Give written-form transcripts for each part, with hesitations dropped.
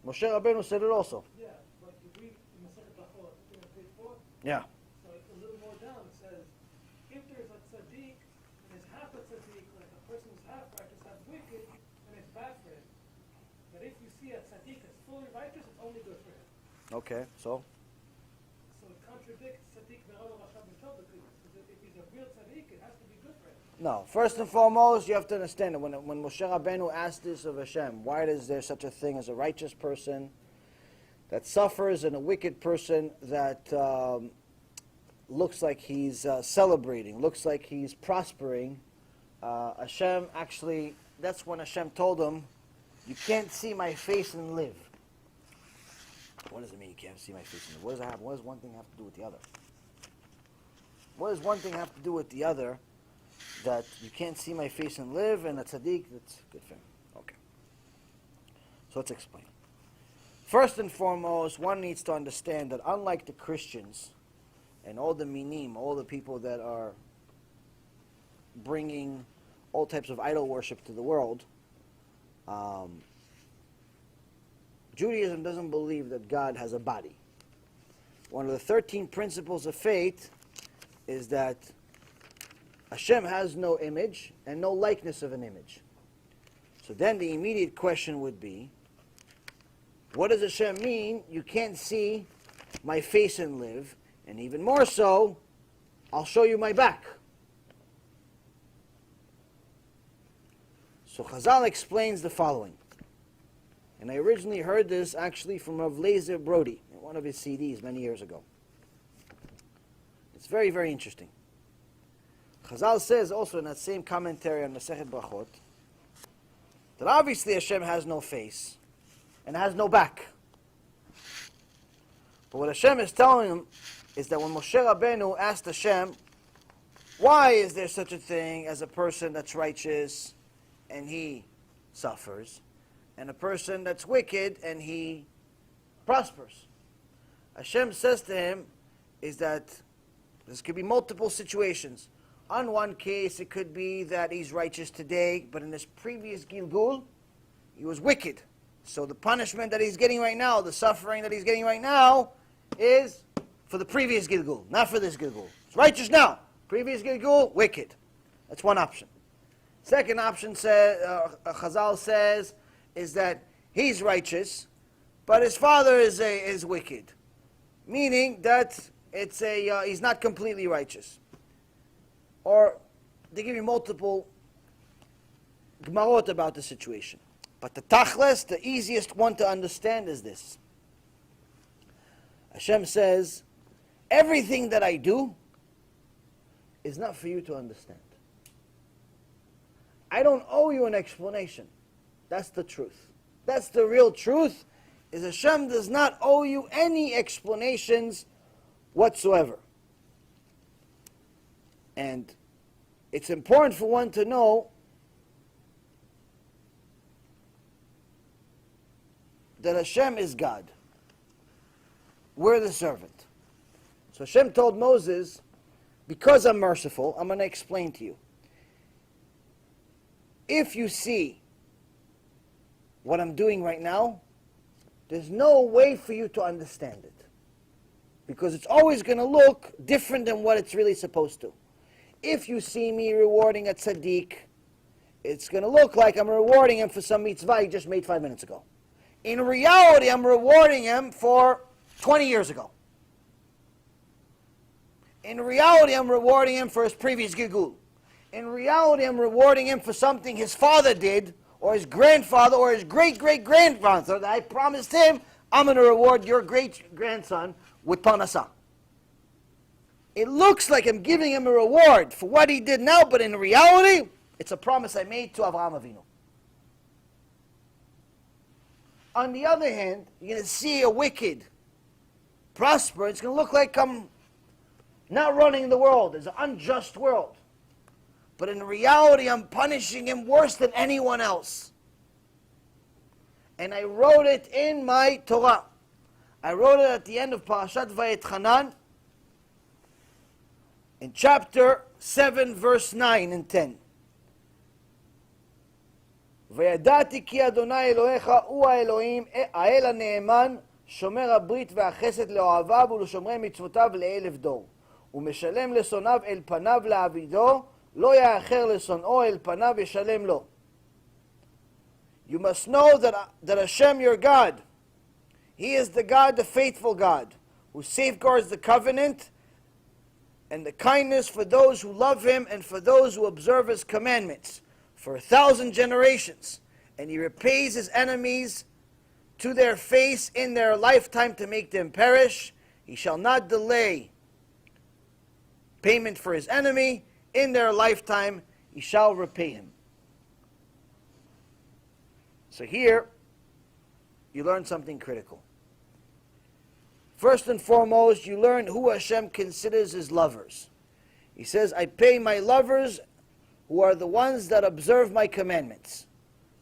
Moshe Rabbeinu said it also. Yeah, but you read in Masechet Brachot, in page 4. Yeah. So a little more down it says, if there's a tzaddik and it's half a tzaddik, like a person who's half righteous, half wicked, then it's bad for him. But if you see a tzaddik that's fully righteous, it's only good for him. Okay, so? So it contradicts tzaddik ve'olam ha'shab b'tov, because if he's a real tzaddik, it has to be good for him. No. First and foremost, you have to understand that when Moshe Rabbeinu asked this of Hashem, why is there such a thing as a righteous person that suffers and a wicked person that looks like he's celebrating, looks like he's prospering, Hashem actually, that's when Hashem told him, you can't see my face and live. What does it mean you can't see my face and live? What does that have? What does one thing have to do with the other? What does one thing have to do with the other that you can't see my face and live, and a tzaddik, that's good for him? Okay. So let's explain. First and foremost, one needs to understand that unlike the Christians and all the minim, all the people that are bringing all types of idol worship to the world, Judaism doesn't believe that God has a body. One of the 13 principles of faith is that Hashem has no image and no likeness of an image. So then the immediate question would be, what does Hashem mean? You can't see my face and live, and even more so, I'll show you my back. So Chazal explains the following. And I originally heard this actually from Rav Lazer Brody in one of his CDs many years ago. It's very, very interesting. Chazal says also in that same commentary on Masechet Brachot that obviously Hashem has no face and has no back. But what Hashem is telling him is that when Moshe Rabbeinu asked Hashem, why is there such a thing as a person that's righteous and he suffers, and a person that's wicked and he prospers? Hashem says to him is that this could be multiple situations. On one case, it could be that he's righteous today, but in this previous Gilgul, he was wicked. So the punishment that he's getting right now, the suffering that he's getting right now, is for the previous Gilgul, not for this Gilgul. He's righteous now. Previous Gilgul, wicked. That's one option. Second option, Chazal says, is that he's righteous, but his father is wicked. Meaning that he's not completely righteous. Or they give you multiple Gemarot about the situation. But the Tachlis, the easiest one to understand is this. Hashem says, everything that I do is not for you to understand. I don't owe you an explanation. That's the truth. That's the real truth, is Hashem does not owe you any explanations whatsoever. And it's important for one to know that Hashem is God. We're the servant. So Hashem told Moses, because I'm merciful, I'm going to explain to you. If you see what I'm doing right now, there's no way for you to understand it. Because it's always going to look different than what it's really supposed to. If you see me rewarding a tzaddik, it's going to look like I'm rewarding him for some mitzvah he just made 5 minutes ago. In reality, I'm rewarding him for 20 years ago. In reality, I'm rewarding him for his previous gigul. In reality, I'm rewarding him for something his father did, or his grandfather, or his great-great-grandfather that I promised him, I'm going to reward your great-grandson with parnasah. It looks like I'm giving him a reward for what he did now, but in reality, it's a promise I made to Avraham Avinu. On the other hand, you're going to see a wicked prosper. It's going to look like I'm not running the world. It's an unjust world. But in reality, I'm punishing him worse than anyone else. And I wrote it in my Torah. I wrote it at the end of Parashat Vayetchanan, in chapter 7, verse 9 and 10. וידעתי כי אדוני אלוהיך הוא האלוהים, האל הנאמן, שומר הברית והחסד לאוהביו ולשומרי מצוותיו לאלף דור. ומשלם לשונאיו אל פניו לעבידו, לא יאחר לשונאו אל פניו ישלם לו. You must know that Hashem, your God, He is the God, the faithful God, who safeguards the covenant and the kindness for those who love Him and for those who observe His commandments for 1,000 generations. And He repays His enemies to their face in their lifetime to make them perish. He shall not delay payment for his enemy. In their lifetime, He shall repay him. So here, you learn something critical. First and foremost, you learn who Hashem considers His lovers. He says, I pay my lovers who are the ones that observe my commandments.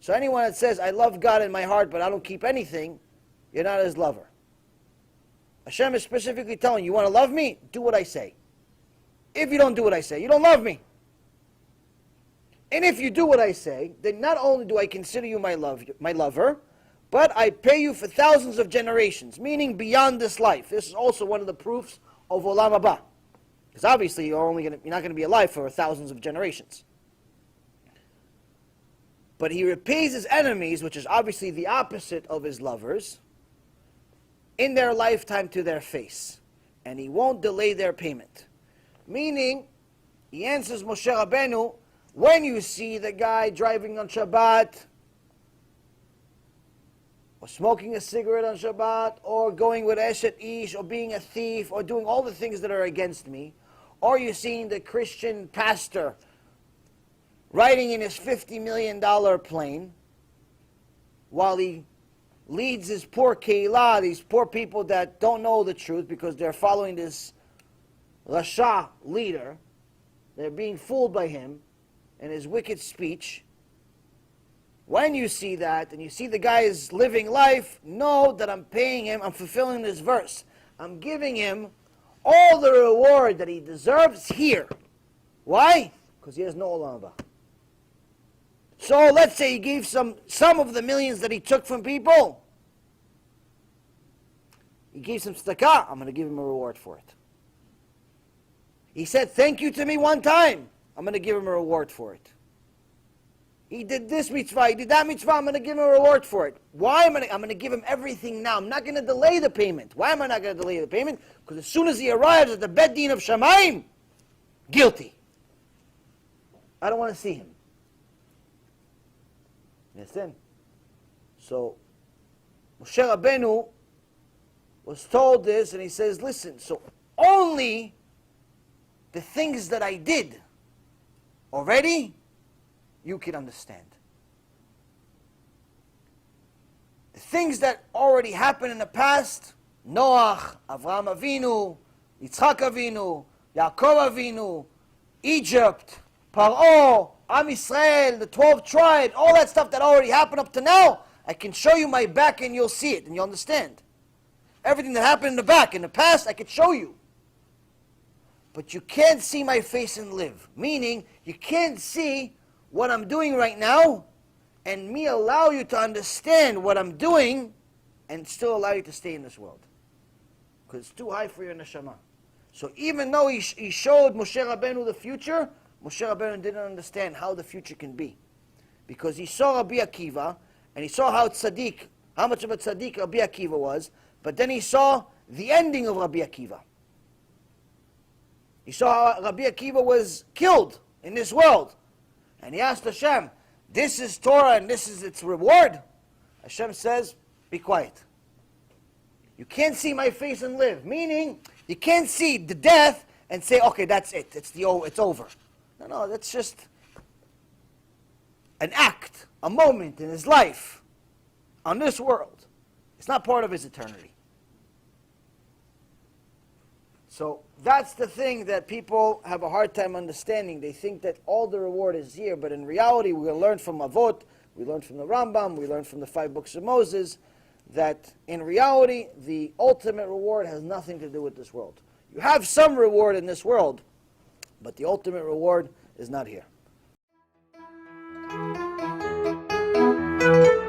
So anyone that says, I love God in my heart, but I don't keep anything, you're not His lover. Hashem is specifically telling you, you want to love me? Do what I say. If you don't do what I say, you don't love me. And if you do what I say, then not only do I consider you my lover, but I pay you for thousands of generations, meaning beyond this life. This is also one of the proofs of Olam HaBa. Because obviously you're not going to be alive for thousands of generations. But He repays His enemies, which is obviously the opposite of His lovers, in their lifetime to their face. And He won't delay their payment. Meaning, He answers Moshe Rabbeinu, when you see the guy driving on Shabbat, or smoking a cigarette on Shabbat, or going with Eshet Ish, or being a thief, or doing all the things that are against me, or you're seeing the Christian pastor riding in his $50 million plane, while he leads his poor keilah, these poor people that don't know the truth because they're following this Rasha leader, they're being fooled by him and his wicked speech. When you see that, and you see the guy is living life, know that I'm paying him, I'm fulfilling this verse. I'm giving him all the reward that he deserves here. Why? Because he has no Olam HaBa. So let's say he gave some of the millions that he took from people. He gave some tzedakah, I'm going to give him a reward for it. He said thank you to me one time, I'm going to give him a reward for it. He did this mitzvah, he did that mitzvah, I'm going to give him a reward for it. Why am I'm going to give him everything now. I'm not going to delay the payment. Why am I not going to delay the payment? Because as soon as he arrives at the Beit Din of Shamayim, guilty. I don't want to see him. You understand? So, Moshe Rabbeinu was told this, and he says, listen, so only the things that I did already, you can understand. The things that already happened in the past, Noach, Avraham Avinu, Yitzchak Avinu, Yaakov Avinu, Egypt, Paro, Am Yisrael, the 12 tribes, all that stuff that already happened up to now, I can show you my back and you'll see it and you'll understand. Everything that happened in the back, in the past, I could show you. But you can't see my face and live. Meaning, you can't see what I'm doing right now and me allow you to understand what I'm doing and still allow you to stay in this world. Because it's too high for your neshama. So even though he showed Moshe Rabbeinu the future, Moshe Rabbeinu didn't understand how the future can be. Because he saw Rabbi Akiva, and he saw how much of a tzaddik Rabbi Akiva was, but then he saw the ending of Rabbi Akiva. He saw how Rabbi Akiva was killed in this world. And he asked Hashem, this is Torah and this is its reward? Hashem says, be quiet. You can't see my face and live. Meaning, you can't see the death and say, okay, that's it. It's over. No, that's just an act, a moment in his life on this world. It's not part of his eternity. So that's the thing that people have a hard time understanding. They think that all the reward is here, but in reality, we learn from Avot, we learn from the Rambam, we learn from the 5 books of Moses, that in reality, the ultimate reward has nothing to do with this world. You have some reward in this world, but the ultimate reward is not here. Bye.